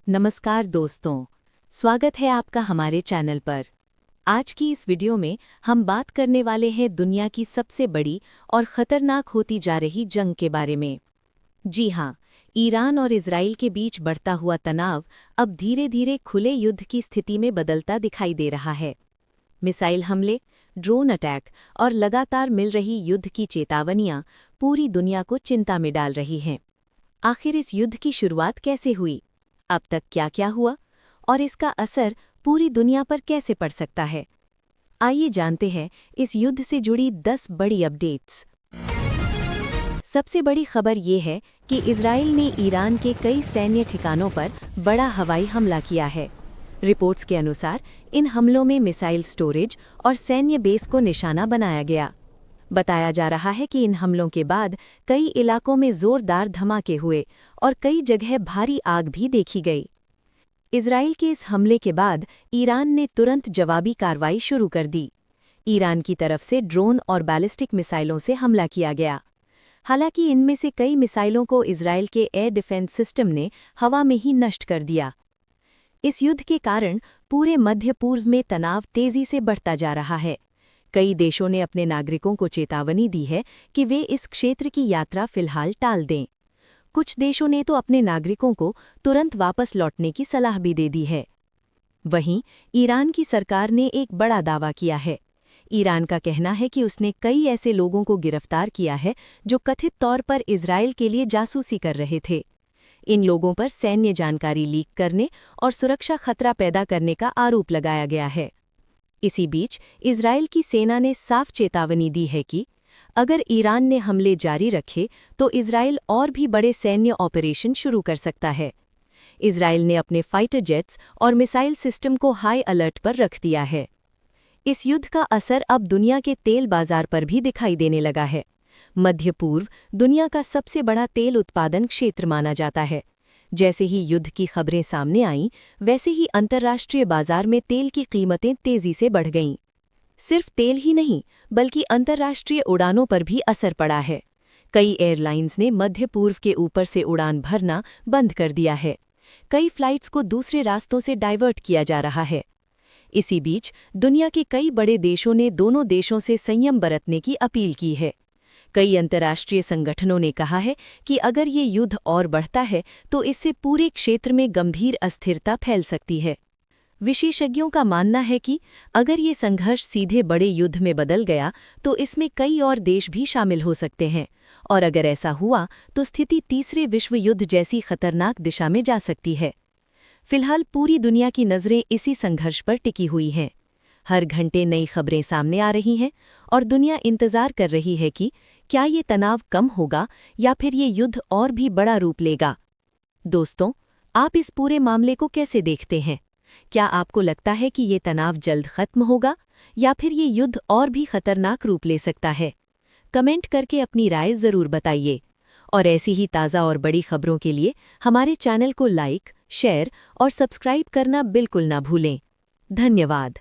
नमस्कार दोस्तों, स्वागत है आपका हमारे चैनल पर। आज की इस वीडियो में हम बात करने वाले हैं दुनिया की सबसे बड़ी और ख़तरनाक होती जा रही जंग के बारे में। जी हाँ, ईरान और इजराइल के बीच बढ़ता हुआ तनाव अब धीरे धीरे खुले युद्ध की स्थिति में बदलता दिखाई दे रहा है। मिसाइल हमले, ड्रोन अटैक और लगातार मिल रही युद्ध की चेतावनियां पूरी दुनिया को चिंता में डाल रही हैं। आखिर इस युद्ध की शुरुआत कैसे हुई? अब तक क्या क्या हुआ और इसका असर पूरी दुनिया पर कैसे पड़ सकता है? आइए जानते हैं इस युद्ध से जुड़ी 10 बड़ी अपडेट्स। सबसे बड़ी खबर ये है कि इजराइल ने ईरान के कई सैन्य ठिकानों पर बड़ा हवाई हमला किया है। रिपोर्ट्स के अनुसार इन हमलों में मिसाइल स्टोरेज और सैन्य बेस को निशाना बनाया गया। बताया जा रहा है कि इन हमलों के बाद कई इलाकों में जोरदार धमाके हुए और कई जगह भारी आग भी देखी गई। इजराइल के इस हमले के बाद ईरान ने तुरंत जवाबी कार्रवाई शुरू कर दी। ईरान की तरफ से ड्रोन और बैलिस्टिक मिसाइलों से हमला किया गया। हालांकि इनमें से कई मिसाइलों को इजराइल के एयर डिफेंस सिस्टम ने हवा में ही नष्ट कर दिया। इस युद्ध के कारण पूरे मध्य पूर्व में तनाव तेजी से बढ़ता जा रहा है। कई देशों ने अपने नागरिकों को चेतावनी दी है कि वे इस क्षेत्र की यात्रा फिलहाल टाल दें। कुछ देशों ने तो अपने नागरिकों को तुरंत वापस लौटने की सलाह भी दे दी है। वहीं ईरान की सरकार ने एक बड़ा दावा किया है। ईरान का कहना है कि उसने कई ऐसे लोगों को गिरफ्तार किया है जो कथित तौर पर इजराइल के लिए जासूसी कर रहे थे। इन लोगों पर सैन्य जानकारी लीक करने और सुरक्षा खतरा पैदा करने का आरोप लगाया गया है। इसी बीच इजराइल की सेना ने साफ चेतावनी दी है कि अगर ईरान ने हमले जारी रखे तो इजराइल और भी बड़े सैन्य ऑपरेशन शुरू कर सकता है। इजराइल ने अपने फाइटर जेट्स और मिसाइल सिस्टम को हाई अलर्ट पर रख दिया है। इस युद्ध का असर अब दुनिया के तेल बाजार पर भी दिखाई देने लगा है। मध्य पूर्व दुनिया का सबसे बड़ा तेल उत्पादन क्षेत्र माना जाता है। जैसे ही युद्ध की खबरें सामने आईं, वैसे ही अंतर्राष्ट्रीय बाजार में तेल की कीमतें तेजी से बढ़ गईं। सिर्फ तेल ही नहीं, बल्कि अंतर्राष्ट्रीय उड़ानों पर भी असर पड़ा है। कई एयरलाइंस ने मध्य पूर्व के ऊपर से उड़ान भरना बंद कर दिया है। कई फ्लाइट्स को दूसरे रास्तों से डाइवर्ट किया जा रहा है। इसी बीच दुनिया के कई बड़े देशों ने दोनों देशों से संयम बरतने की अपील की है। कई अंतर्राष्ट्रीय संगठनों ने कहा है कि अगर ये युद्ध और बढ़ता है तो इससे पूरे क्षेत्र में गंभीर अस्थिरता फैल सकती है। विशेषज्ञों का मानना है कि अगर ये संघर्ष सीधे बड़े युद्ध में बदल गया तो इसमें कई और देश भी शामिल हो सकते हैं, और अगर ऐसा हुआ तो स्थिति तीसरे विश्व युद्ध जैसी खतरनाक दिशा में जा सकती है। फिलहाल पूरी दुनिया की नज़रें इसी संघर्ष पर टिकी हुई हैं। हर घंटे नई खबरें सामने आ रही हैं और दुनिया इंतजार कर रही है कि क्या ये तनाव कम होगा या फिर ये युद्ध और भी बड़ा रूप लेगा। दोस्तों, आप इस पूरे मामले को कैसे देखते हैं? क्या आपको लगता है कि ये तनाव जल्द खत्म होगा या फिर ये युद्ध और भी खतरनाक रूप ले सकता है? कमेंट करके अपनी राय ज़रूर बताइए। और ऐसी ही ताज़ा और बड़ी खबरों के लिए हमारे चैनल को लाइक, शेयर और सब्सक्राइब करना बिल्कुल ना भूलें। धन्यवाद।